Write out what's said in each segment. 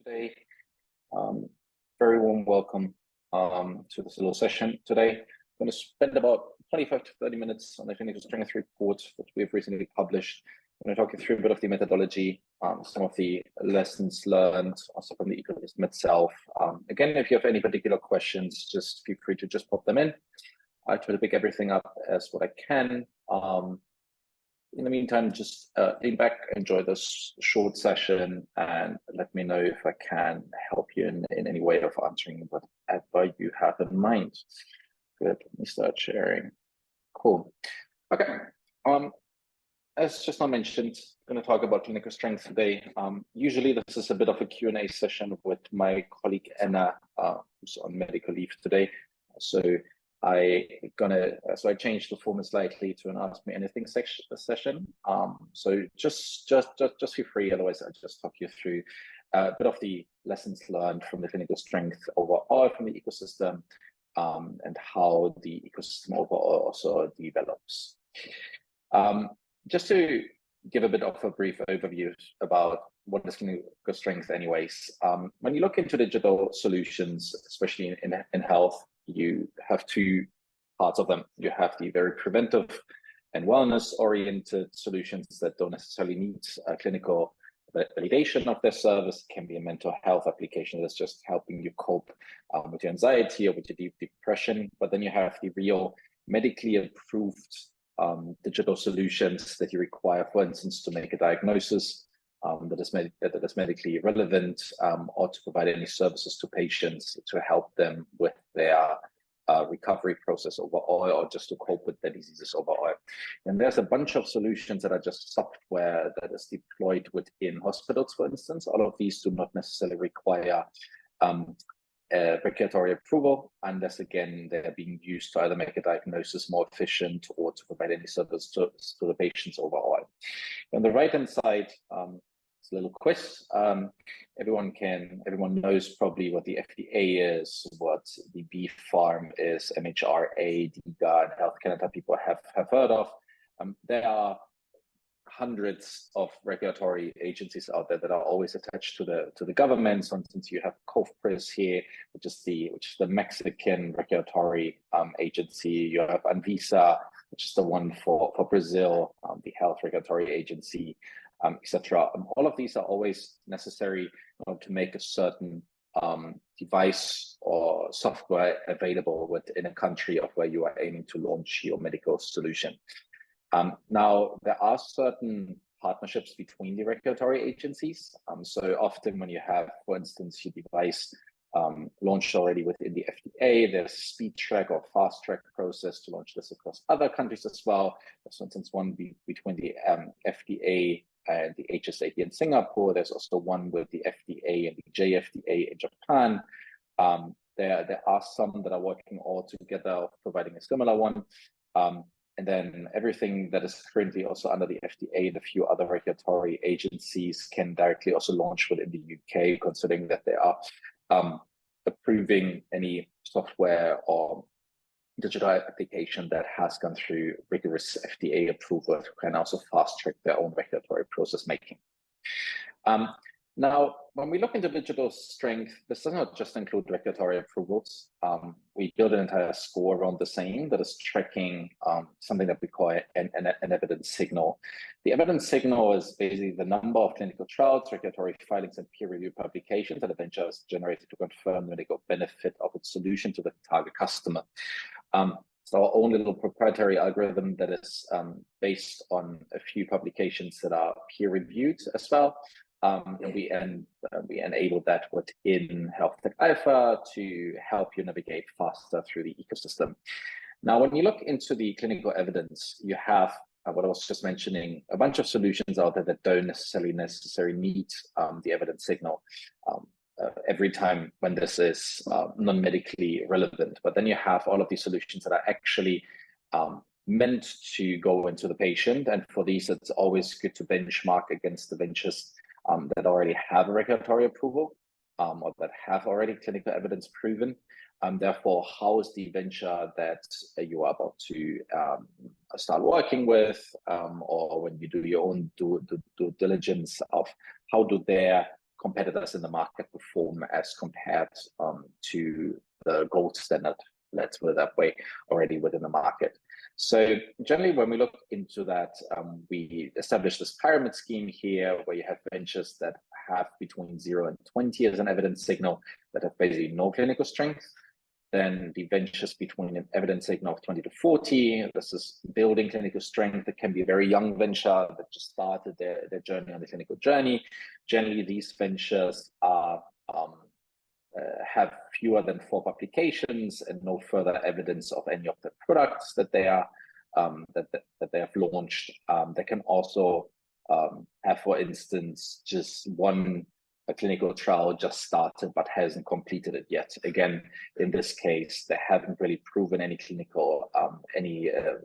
today. Very warm welcome to this little session today. I'm going to spend about 25 to 30 minutes on the clinical strength report that we've recently published. I'm going to talk you through a bit of the methodology, some of the lessons learned, also from the ecosystem itself. Again, if you have any particular questions, just feel free to just pop them in. I try to pick everything up as what I can. In the meantime, just lean back, enjoy this short session, and let me know if I can help you in any way of answering whatever you have in mind. Good, let me start sharing. Cool. Okay. As just now mentioned, I'm going to talk about clinical strength today. Usually this is a bit of a Q&A session with my colleague Anna, who's on medical leave today. So I changed the format slightly to an Ask Me Anything session. So just feel free. Otherwise, I'll just talk you through a bit of the lessons learned from the clinical strength overall from the ecosystem, and how the ecosystem overall also develops. Just to give a bit of a brief overview about what is clinical strength anyways. When you look into digital solutions, especially in health, you have two parts of them. You have the very preventive and wellness-oriented solutions that don't necessarily need clinical validation of their service. It can be a mental health application that's just helping you cope with your anxiety or with your deep depression. But then you have the real medically approved digital solutions that you require, for instance, to make a diagnosis that is medically relevant, or to provide any services to patients to help them with their recovery process overall, or just to cope with their diseases overall. And there's a bunch of solutions that are just software that is deployed within hospitals, for instance. All of these do not necessarily require regulatory approval, unless again they're being used to either make a diagnosis more efficient or to provide any service to the patients overall. On the right-hand side, it's a little quiz. Everyone knows probably what the FDA is, what the B Farm is, MHRA, DIGA, and Health Canada people have heard of. There are hundreds of regulatory agencies out there that are always attached to the government. So, for instance, you have COFPRIS here, which is the Mexican regulatory agency. You have Anvisa, which is the one for Brazil, the health regulatory agency, etc. All of these are always necessary to make a certain device or software available within a country of where you are aiming to launch your medical solution. Now, there are certain partnerships between the regulatory agencies. So often when you have, for instance, your device launched already within the FDA, there's a speed track or fast track process to launch this across other countries as well. There's, for instance, one between the FDA and the HSA here in Singapore. There's also one with the FDA and the JFDA in Japan. There are some that are working all together, providing a similar one. And then everything that is currently also under the FDA and a few other regulatory agencies can directly also launch within the UK, considering that they are approving any software or digital application that has gone through rigorous FDA approval can also fast track their own regulatory process making. Now, when we look into digital strength, this does not just include regulatory approvals. We build an entire score around the same that is tracking something that we call an evidence signal. The evidence signal is basically the number of clinical trials, regulatory filings, and peer-reviewed publications that have been just generated to confirm the medical benefit of its solution to the target customer. It's our own little proprietary algorithm that is based on a few publications that are peer-reviewed as well. And we enable that within Health Tech Alpha to help you navigate faster through the ecosystem. Now, when you look into the clinical evidence, you have what I was just mentioning, a bunch of solutions out there that don't necessarily need the evidence signal every time when this is non-medically relevant. But then you have all of these solutions that are actually meant to go into the patient. And for these, it's always good to benchmark against the ventures that already have a regulatory approval or that have already clinical evidence proven. Therefore, how is the venture that you are about to start working with, or when you do your own due diligence of how do their competitors in the market perform as compared to the gold standard, let's put it that way, already within the market. So generally, when we look into that, we establish this pyramid scheme here, where you have ventures that have between 0 and 20 as an evidence signal that have basically no clinical strength. Then the ventures between an evidence signal of 20 to 40, this is building clinical strength. It can be a very young venture that just started their journey on the clinical journey. Generally, these ventures are have fewer than 4 publications and no further evidence of any of the products that they are that they have launched. They can also have, for instance, just one clinical trial just started but hasn't completed it yet. Again, in this case, they haven't really proven any clinical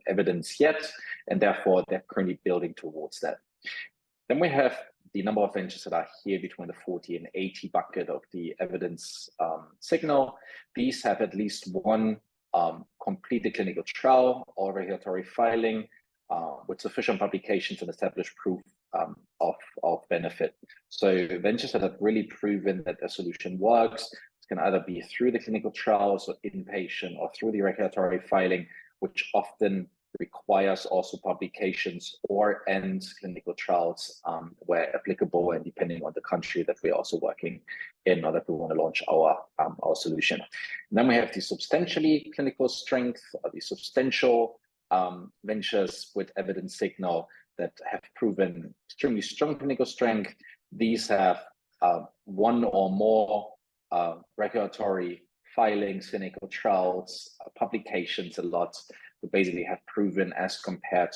evidence yet, and therefore they're currently building towards that. Then we have the number of ventures that are here between the 40 and 80 bucket of the evidence signal. These have at least one completed clinical trial or regulatory filing with sufficient publications and established proof of benefit. So ventures that have really proven that their solution works can either be through the clinical trials or inpatient or through the regulatory filing, which often requires also publications or clinical trials where applicable, and depending on the country that we're also working in or that we want to launch our solution. And then we have the substantially clinical strength, or the substantial ventures with evidence signal that have proven extremely strong clinical strength. These have one or more regulatory filings, clinical trials, publications, a lot, that basically have proven as compared,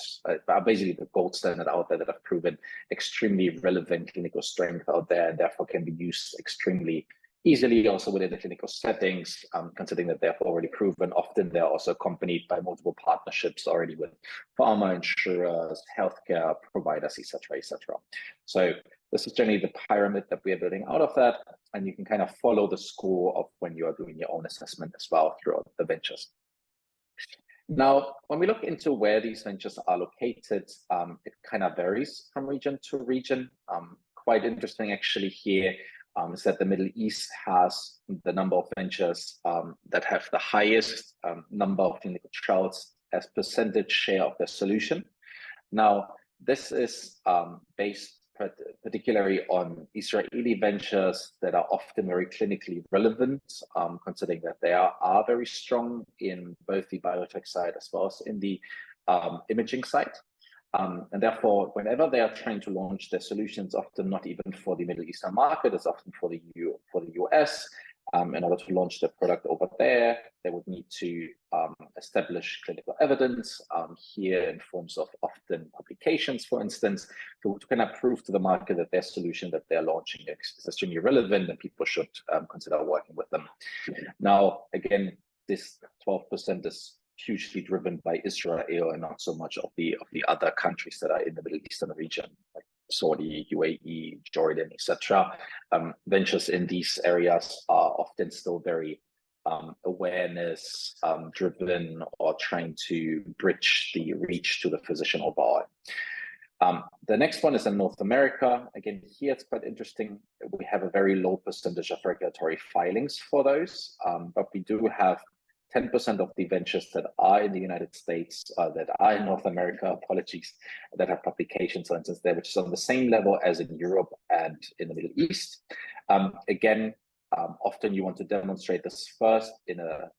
basically the gold standard out there, that have proven extremely relevant clinical strength out there, and therefore can be used extremely easily also within the clinical settings, considering that they're already proven. Often they're also accompanied by multiple partnerships already with pharma, insurers, healthcare providers, etc., etc. So this is generally the pyramid that we are building out of that, and you can kind of follow the score of when you are doing your own assessment as well throughout the ventures. Now, when we look into where these ventures are located, it kind of varies from region to region. Quite interesting actually here is that the Middle East has the number of ventures that have the highest number of clinical trials as percentage share of their solution. Now, this is based particularly on Israeli ventures that are often very clinically relevant, considering that they are very strong in both the biotech side as well as in the imaging side. And therefore, whenever they are trying to launch their solutions, often not even for the Middle Eastern market, it's often for the US. In order to launch the product over there, they would need to establish clinical evidence here in forms of often publications, for instance, to kind of prove to the market that their solution that they're launching is extremely relevant and people should consider working with them. Now, again, this 12% is hugely driven by Israel and not so much of the other countries that are in the Middle Eastern region, like Saudi, UAE, Jordan, etc. Ventures in these areas are often still very awareness driven, or trying to bridge the reach to the physician overall. The next one is in North America. Again, here it's quite interesting. We have a very low percentage of regulatory filings for those, but we do have 10% of the ventures that are in the United States, that are in North America, that have publications, for instance, there, which is on the same level as in Europe and in the Middle East. Again, often you want to demonstrate this first in a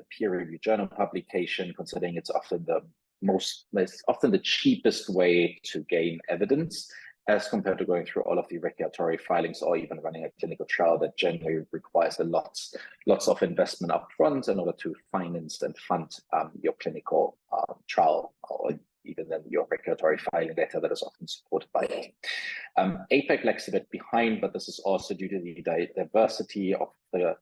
peer-reviewed journal publication, considering it's often the cheapest way to gain evidence, as compared to going through all of the regulatory filings or even running a clinical trial that generally requires lots of investment upfront in order to finance and fund your clinical trial, or even then your regulatory filing data that is often supported by it. APAC lags a bit behind, but this is also due to the diversity of the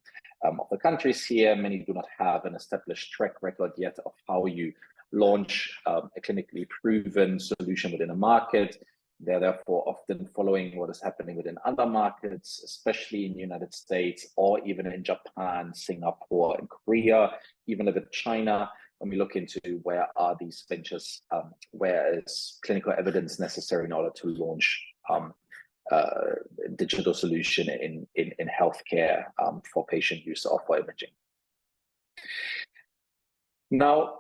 countries here. Many do not have an established track record yet of how you launch a clinically proven solution within a market. They're therefore often following what is happening within other markets, especially in the United States, or even in Japan, Singapore, and Korea, even a bit China. When we look into where are these ventures, where is clinical evidence necessary in order to launch digital solution in healthcare for patient use of imaging. Now,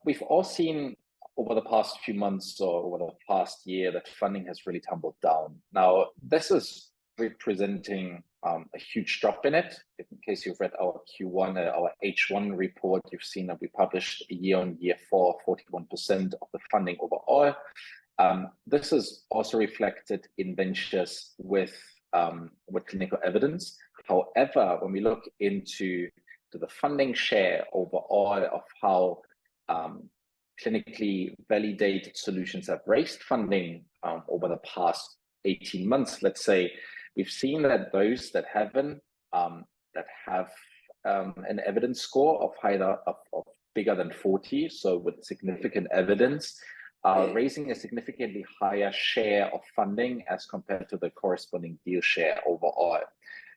we've all seen over the past few months or over the past year that funding has really tumbled down. Now, this is representing a huge drop in it. In case you've read our Q1, our H1 report, you've seen that we published a year-on-year for 41% of the funding overall. This is also reflected in ventures with clinical evidence. However, when we look into the funding share overall of how clinically validated solutions have raised funding over the past 18 months, let's say, we've seen that those that have an evidence score of bigger than 40, so with significant evidence, are raising a significantly higher share of funding as compared to the corresponding deal share overall.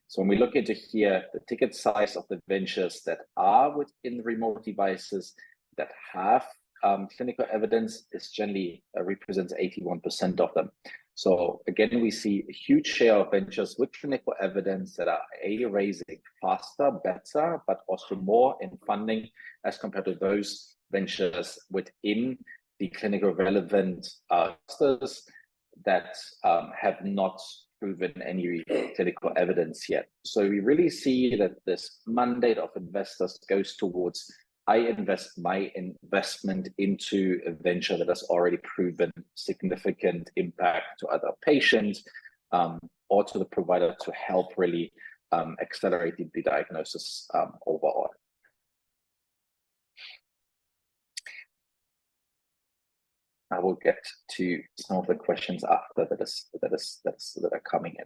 So when we look into here, the ticket size of the ventures that are within remote devices that have clinical evidence is generally represents 81% of them. So again, we see a huge share of ventures with clinical evidence that are raising faster, better, but also more in funding as compared to those ventures within the clinical relevant clusters that have not proven any clinical evidence yet. So we really see that this mandate of investors goes towards, I invest my investment into a venture that has already proven significant impact to other patients or to the provider to help really accelerate the diagnosis overall. I will get to some of the questions after that are coming in.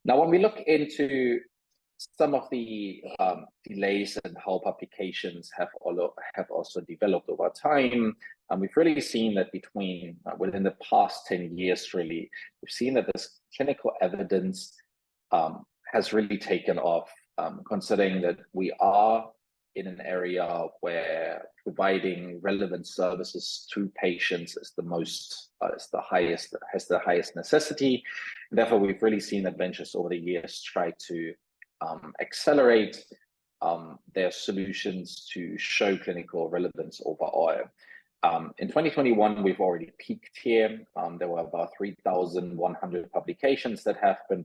Now, when we look into some of the delays and how publications have also developed over time, we've really seen that within the past 10 years, really, we've seen that this clinical evidence has really taken off, considering that we are in an area where providing relevant services to patients is the highest necessity. And therefore, we've really seen that ventures over the years try to accelerate their solutions to show clinical relevance overall. In 2021, we've already peaked here. There were about 3,100 publications that have been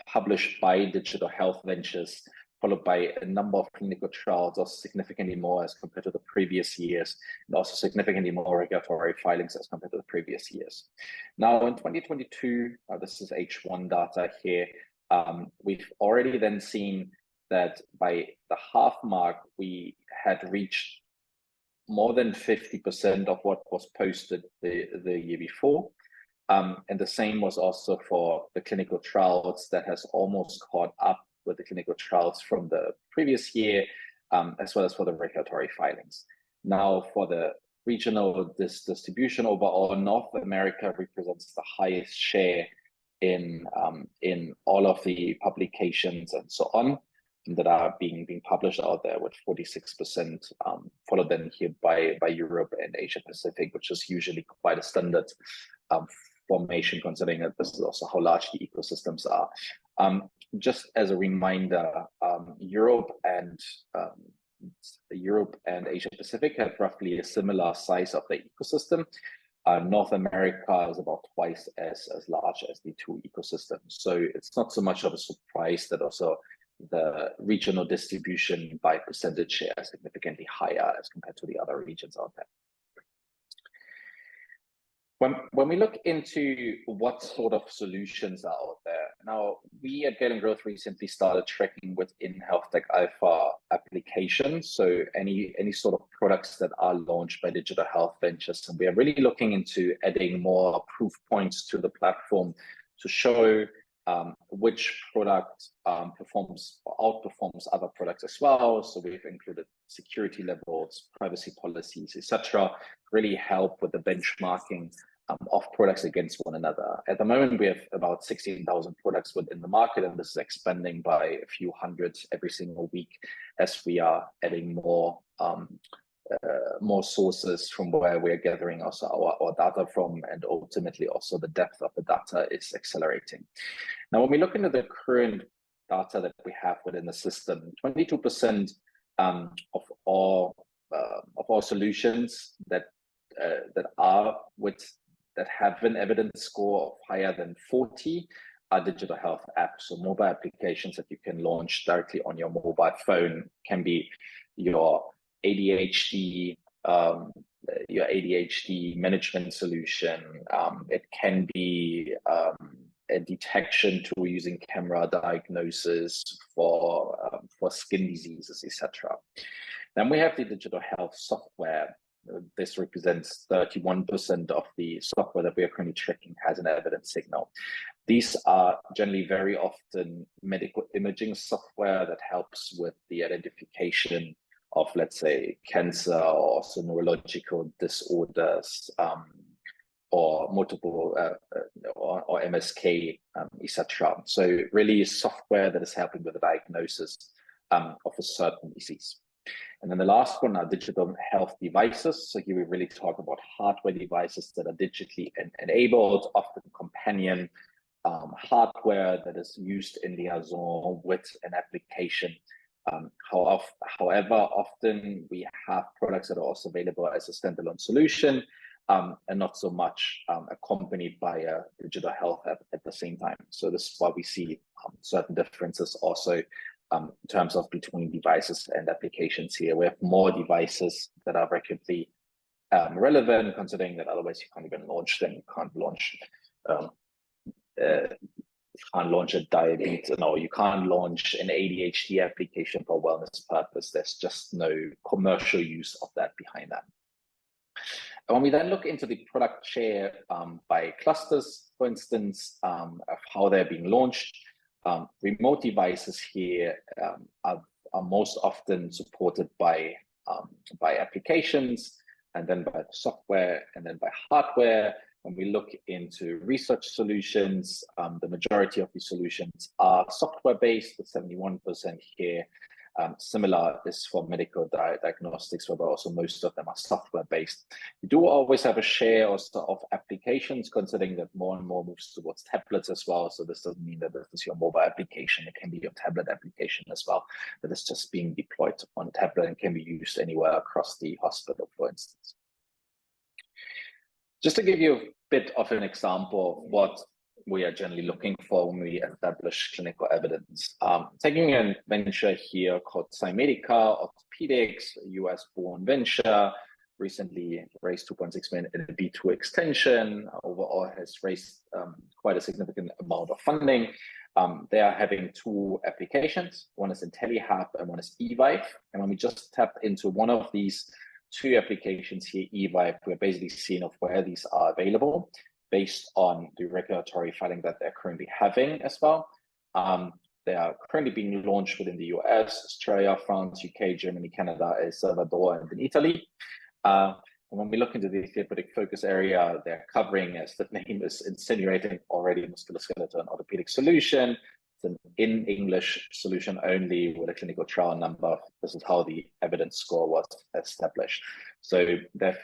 published by digital health ventures, followed by a number of clinical trials, also significantly more as compared to the previous years, and also significantly more regulatory filings as compared to the previous years. Now, in 2022, this is H1 data here, we've already then seen that by the half mark, we had reached more than 50% of what was posted the year before. And the same was also for the clinical trials that has almost caught up with the clinical trials from the previous year, as well as for the regulatory filings. Now, for the regional distribution overall, North America represents the highest share in all of the publications and so on that are being published out there, with 46%, followed then here by Europe and Asia Pacific, which is usually quite a standard formation, considering that this is also how large the ecosystems are. Just as a reminder, Europe and Asia Pacific have roughly a similar size of the ecosystem. North America is about twice as large as the two ecosystems. So it's not so much of a surprise that also the regional distribution by percentage share is significantly higher as compared to the other regions out there. When we look into what sort of solutions are out there, now we at Getting Growth recently started tracking within Health Tech Alpha applications, so any sort of products that are launched by digital health ventures, and we are really looking into adding more proof points to the platform to show which product performs or outperforms other products as well. So we've included security levels, privacy policies, etc. Really help with the benchmarking of products against one another. At the moment, we have about 16,000 products within the market, and this is expanding by a few hundred every single week as we are adding more more sources from where we're gathering also our data from, and ultimately also the depth of the data is accelerating. Now, when we look into the current data that we have within the system, 22% of all solutions that have an evidence score of higher than 40 are digital health apps, so mobile applications that you can launch directly on your mobile phone. Can be your ADHD management solution. It can be a detection tool using camera diagnosis for skin diseases, etc. Then we have the digital health software. This represents 31% of the software that we are currently tracking has an evidence signal. These are generally very often medical imaging software that helps with the identification of, let's say, cancer or also neurological disorders, or multiple or MSK, etc. So really software that is helping with the diagnosis of a certain disease. And then the last one are digital health devices. So here we really talk about hardware devices that are digitally enabled, often companion hardware that is used in liaison with an application. However, often we have products that are also available as a standalone solution, and not so much accompanied by a digital health app at the same time. So this is why we see certain differences also in terms of between devices and applications here. We have more devices that are regularly relevant, considering that otherwise you can't even launch them. You can't launch a diabetes, no, you can't launch an ADHD application for wellness purpose. There's just no commercial use of that behind that. And when we then look into the product share by clusters, for instance, of how they're being launched, remote devices here are most often supported by applications, and then by software, and then by hardware. When we look into research solutions, the majority of these solutions are software-based, with 71% here. Similar is for medical diagnostics, but also most of them are software-based. You do always have a share also of applications, considering that more and more moves towards tablets as well. So this doesn't mean that this is your mobile application. It can be your tablet application as well, that is just being deployed on a tablet and can be used anywhere across the hospital, for instance. Just to give you a bit of an example of what we are generally looking for when we establish clinical evidence. Taking a venture here called Cymedica Orthopedics, a US-born venture, recently raised 2.6 million in a B2 extension, overall has raised quite a significant amount of funding. They are having two applications. One is IntelliHub and one is eVive. And when we just tap into one of these two applications here, eVive, we're basically seeing of where these are available based on the regulatory filing that they're currently having as well. They are currently being launched within the US, Australia, France, UK, Germany, Canada, El Salvador, and in Italy. And when we look into the therapeutic focus area, they're covering, as the name is insinuating already, musculoskeletal and orthopedic solution. It's an in English solution only with a clinical trial number. This is how the evidence score was established. So they've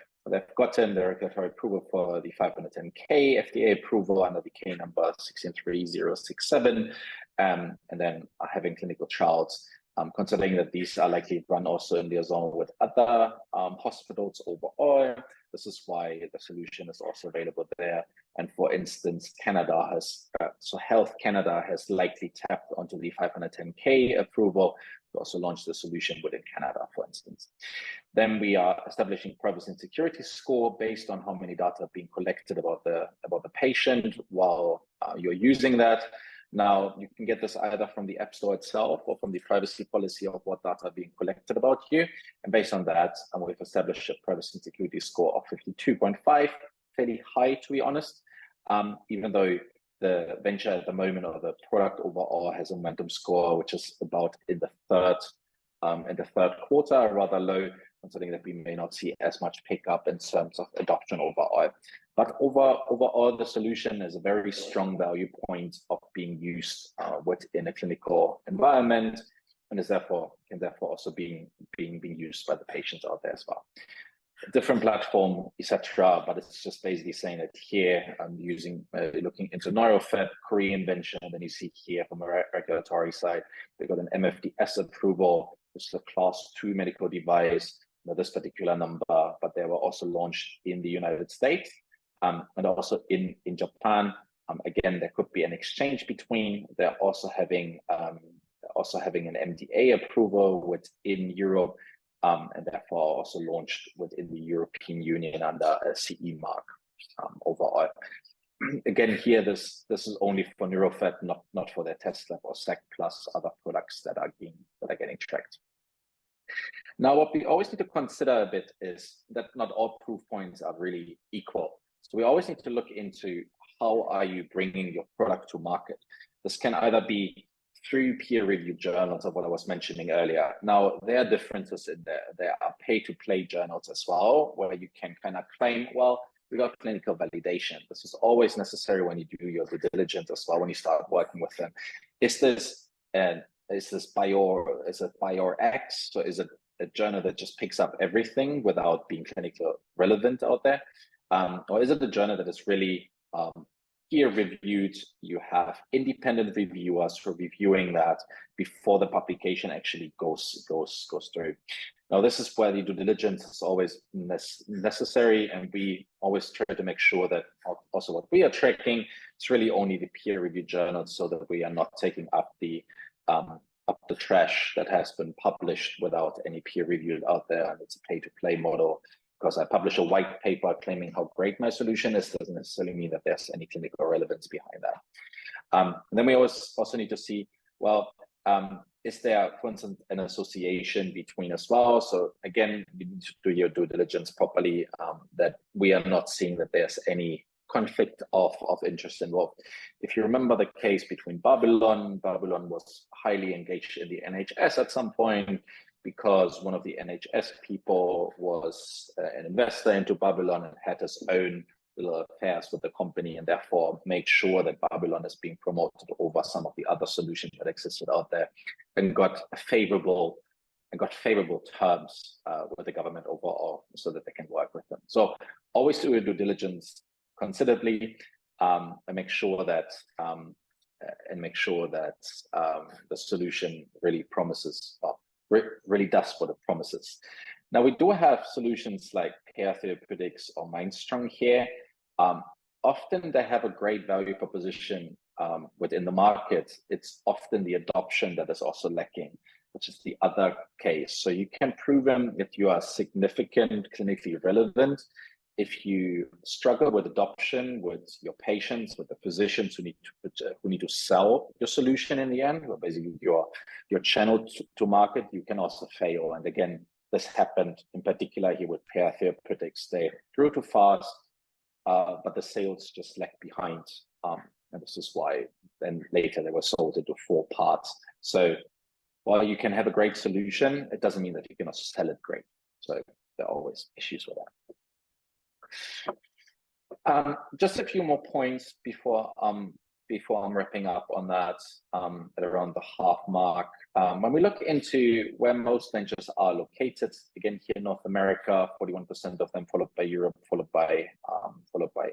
gotten the regulatory approval for the 510K, FDA approval under the K number 163067, and then are having clinical trials, considering that these are likely run also in liaison with other hospitals overall. This is why the solution is also available there. And for instance, Canada has, so Health Canada has likely tapped onto the 510K approval to also launch the solution within Canada, for instance. Then we are establishing privacy and security score based on how many data are being collected about the patient while you're using that. Now, you can get this either from the App Store itself or from the privacy policy of what data are being collected about you. And based on that, we've established a privacy and security score of 52.5, fairly high, to be honest, even though the venture at the moment, or the product overall, has a momentum score which is about in the third quarter, rather low, considering that we may not see as much pickup in terms of adoption overall. But overall, the solution is a very strong value point of being used within a clinical environment, and can therefore also be being used by the patients out there as well. A different platform, etc. But it's just basically saying that here I'm using looking into neurofed, Korean invention, and then you see here from a regulatory side, they got an MFDS approval, which is a class 2 medical device, this particular number, but they were also launched in the United States and also in Japan. Again, there could be an exchange between. They're also having an MDA approval within Europe, and therefore also launched within the European Union under a CE mark overall. Again, here this is only for neurofed, not for their test lab or SEC plus other products that are getting tracked. Now, what we always need to consider a bit is that not all proof points are really equal. So we always need to look into how are you bringing your product to market. This can either be through peer-reviewed journals of what I was mentioning earlier. Now, there are differences in there. There are pay-to-play journals as well, where you can kind of claim, well, we got clinical validation. This is always necessary when you do your due diligence as well, when you start working with them. Is it by your X? So is it a journal that just picks up everything without being clinically relevant out there? Or is it a journal that is really peer reviewed? You have independent reviewers for reviewing that before the publication actually goes through. Now, this is where the due diligence is always necessary, and we always try to make sure that also what we are tracking is really only the peer reviewed journals, so that we are not taking up the trash that has been published without any peer review out there, and it's a pay-to-play model. Because I publish a white paper claiming how great my solution is, doesn't necessarily mean that there's any clinical relevance behind that. And then we also need to see, well, is there, for instance, an association between as well? So again, you need to do your due diligence properly, that we are not seeing that there's any conflict of interest involved. If you remember the case between Babylon was highly engaged in the NHS at some point, because one of the NHS people was an investor into Babylon and had his own little affairs with the company, and therefore made sure that Babylon is being promoted over some of the other solutions that existed out there, and got favorable terms with the government overall, so that they can work with them. So always do your due diligence considerably, and make sure that the solution really promises, really does what it promises. Now, we do have solutions like Pair Therapeutics or Mindstrong here. Often they have a great value proposition within the market. It's often the adoption that is also lacking, which is the other case. So you can prove them if you are significant, clinically relevant. If you struggle with adoption with your patients, with the physicians who need to sell your solution in the end, or basically your channel to market, you can also fail. And again, this happened in particular here with Pair Therapeutics. They grew too fast, but the sales just lagged behind. And this is why then later they were sold into 4 parts. So while you can have a great solution, it doesn't mean that you can also sell it great. So there are always issues with that. Just a few more points before I'm wrapping up on that at around the half mark. When we look into where most ventures are located, again here in North America, 41% of them, followed by Europe, followed by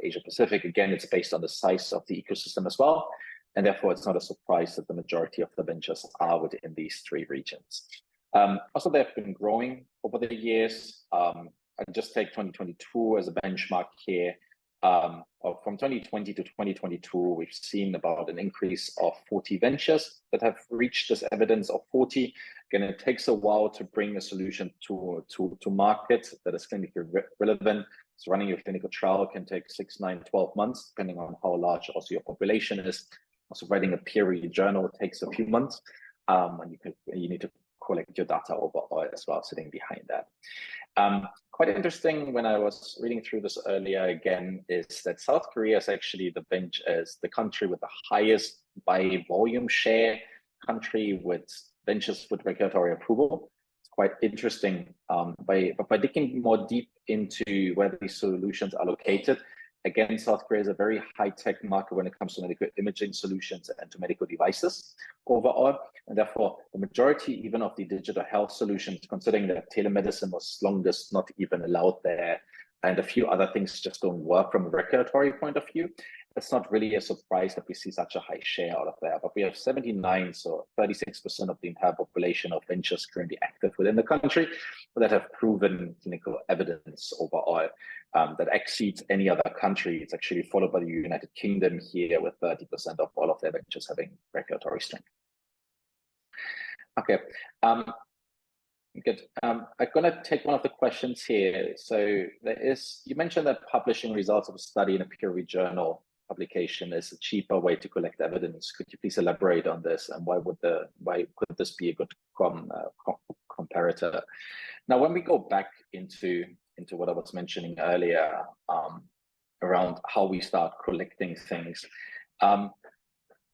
Asia Pacific. Again, it's based on the size of the ecosystem as well, and therefore it's not a surprise that the majority of the ventures are within these 3 regions. Also, they've been growing over the years. I just take 2022 as a benchmark here. From 2020 to 2022, we've seen about an increase of 40 ventures that have reached this evidence of 40. Again, it takes a while to bring a solution to market that is clinically relevant. So running your clinical trial can take 6, 9, 12 months, depending on how large also your population is. Also, writing a peer-reviewed journal takes a few months, and you need to collect your data overall as well, sitting behind that. Quite interesting when I was reading through this earlier again, is that South Korea is actually the country with the highest by volume share country with ventures with regulatory approval. It's quite interesting. By digging more deep into where these solutions are located, again, South Korea is a very high-tech market when it comes to medical imaging solutions and to medical devices overall. And therefore, the majority even of the digital health solutions, considering that telemedicine was longest not even allowed there, and a few other things just don't work from a regulatory point of view, it's not really a surprise that we see such a high share out of there. But we have 79, so 36% of the entire population of ventures currently active within the country that have proven clinical evidence overall that exceeds any other country. It's actually followed by the United Kingdom here with 30% of all of their ventures having regulatory strength. Okay. Good. I'm going to take one of the questions here. So you mentioned that publishing results of a study in a peer-reviewed journal publication is a cheaper way to collect evidence. Could you please elaborate on this, and why could this be a good comparator? Now, when we go back into what I was mentioning earlier around how we start collecting things,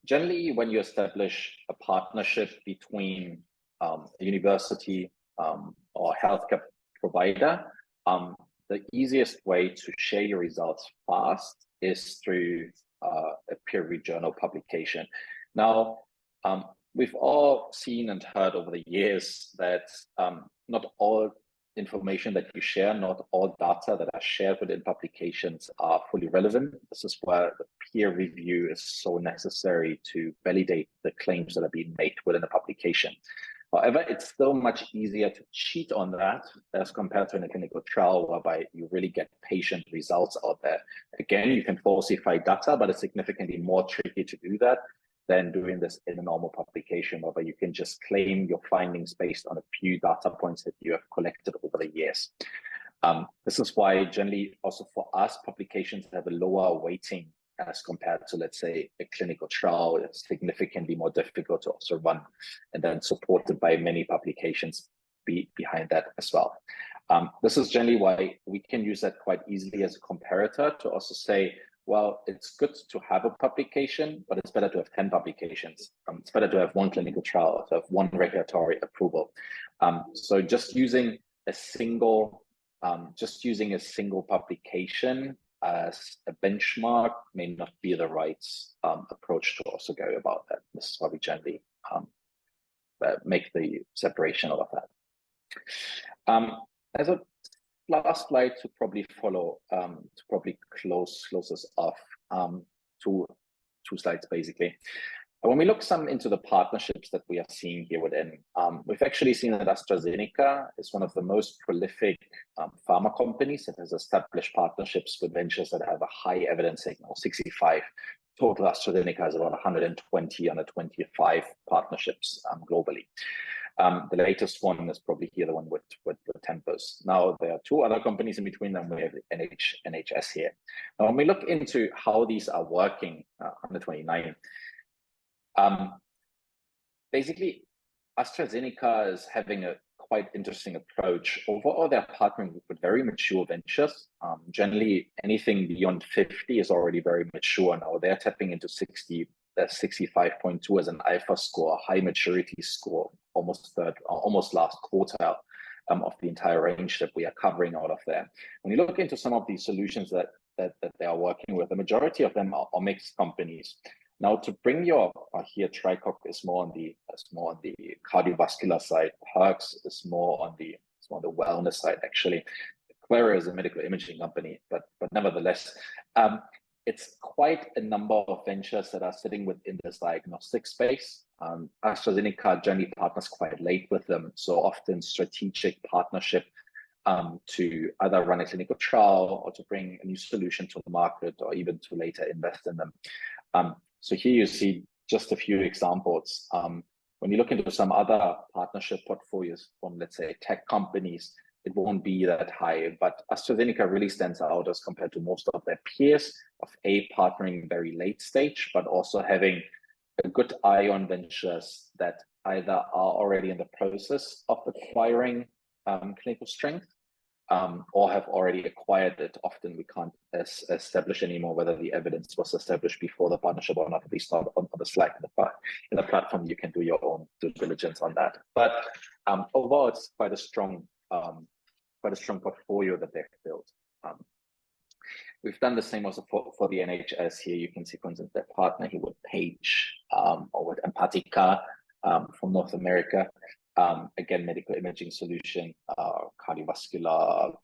generally when you establish a partnership between a university or healthcare provider, the easiest way to share your results fast is through a peer-reviewed journal publication. Now, we've all seen and heard over the years that not all information that you share, not all data that are shared within publications are fully relevant. This is where the peer review is so necessary to validate the claims that are being made within a publication. However, it's still much easier to cheat on that as compared to in a clinical trial, whereby you really get patient results out there. Again, you can falsify data, but it's significantly more tricky to do that than doing this in a normal publication, whereby you can just claim your findings based on a few data points that you have collected over the years. This is why generally also for us, publications have a lower weighting as compared to, let's say, a clinical trial. It's significantly more difficult to also run, and then supported by many publications behind that as well. This is generally why we can use that quite easily as a comparator to also say, well, it's good to have a publication, but it's better to have 10 publications. It's better to have one clinical trial, to have one regulatory approval. So just using a single publication as a benchmark may not be the right approach to also go about that. This is why we generally make the separation out of that. As a last slide to probably follow, to probably close this off, two slides basically. When we look some into the partnerships that we are seeing here within, we've actually seen that AstraZeneca is one of the most prolific pharma companies that has established partnerships with ventures that have a high evidence signal, 65. Total AstraZeneca has about 125 partnerships globally. The latest one is probably here, the one with Tempus. Now, there are two other companies in between them. We have NHS here. Now, when we look into how these are working, 129, basically, AstraZeneca is having a quite interesting approach. Overall, they're partnering with very mature ventures. Generally, anything beyond 50 is already very mature now. They're tapping into 60. That's 65.2 as an alpha score, high maturity score, almost last quartile of the entire range that we are covering out of there. When you look into some of these solutions that they are working with, the majority of them are mixed companies. Now, to bring here, Tricock is more on the cardiovascular side. Herx is more on the wellness side, actually. Quera is a medical imaging company, but nevertheless, it's quite a number of ventures that are sitting within this diagnostic space. AstraZeneca generally partners quite late with them, so often strategic partnership to either run a clinical trial or to bring a new solution to the market, or even to later invest in them. So here you see just a few examples. When you look into some other partnership portfolios from, let's say, tech companies, it won't be that high, but AstraZeneca really stands out as compared to most of their peers of partnering very late stage, but also having a good eye on ventures that either are already in the process of acquiring clinical strength or have already acquired it. Often we can't establish anymore whether the evidence was established before the partnership or not, at least not on the slide in the platform. You can do your own due diligence on that. But overall, it's quite a strong portfolio that they've built. We've done the same also for the NHS here. You can see, for instance, their partner here with Page or with Empatica from North America. Again, medical imaging solution, cardiovascular,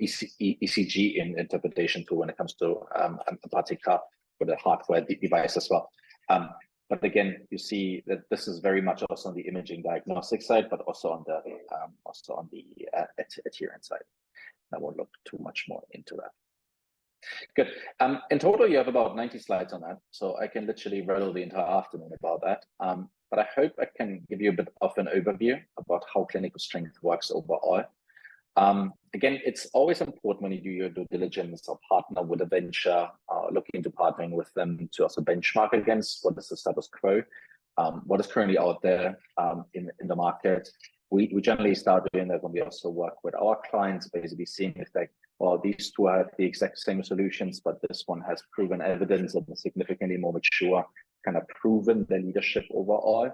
ECG in interpretation tool when it comes to Empatica for the hardware device as well. But again, you see that this is very much also on the imaging diagnostic side, but also on the adherence side. I won't look too much more into that. Good. In total, you have about 90 slides on that, so I can literally rattle the entire afternoon about that. But I hope I can give you a bit of an overview about how clinical strength works overall. Again, it's always important when you do your due diligence or partner with a venture, look into partnering with them to also benchmark against what is the status quo, what is currently out there in the market. We generally start doing that when we also work with our clients, basically seeing if they, well, these two have the exact same solutions, but this one has proven evidence and is significantly more mature, kind of proven their leadership overall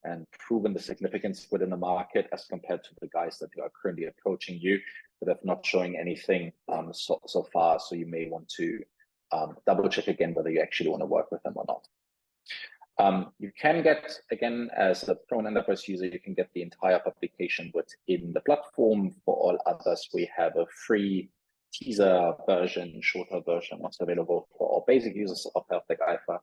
and proven the significance within the market as compared to the guys that are currently approaching you that have not showing anything so far. So you may want to double check again whether you actually want to work with them or not. You can get, again, as a Pro and Enterprise user, you can get the entire publication within the platform. For all others, we have a free teaser version, shorter version, that's available for all basic users of HealthTech Alpha.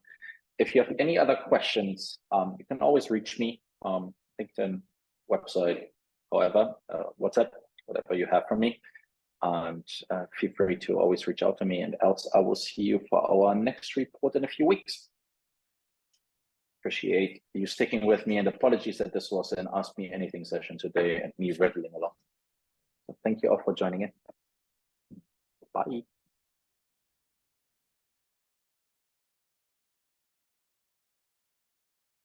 If you have any other questions, you can always reach me, LinkedIn, website, however, WhatsApp, whatever you have from me. And feel free to always reach out to me, and else I will see you for our next report in a few weeks. Appreciate you sticking with me, and apologies that this was an Ask Me Anything session today and me rattling along. So thank you all for joining in. Bye.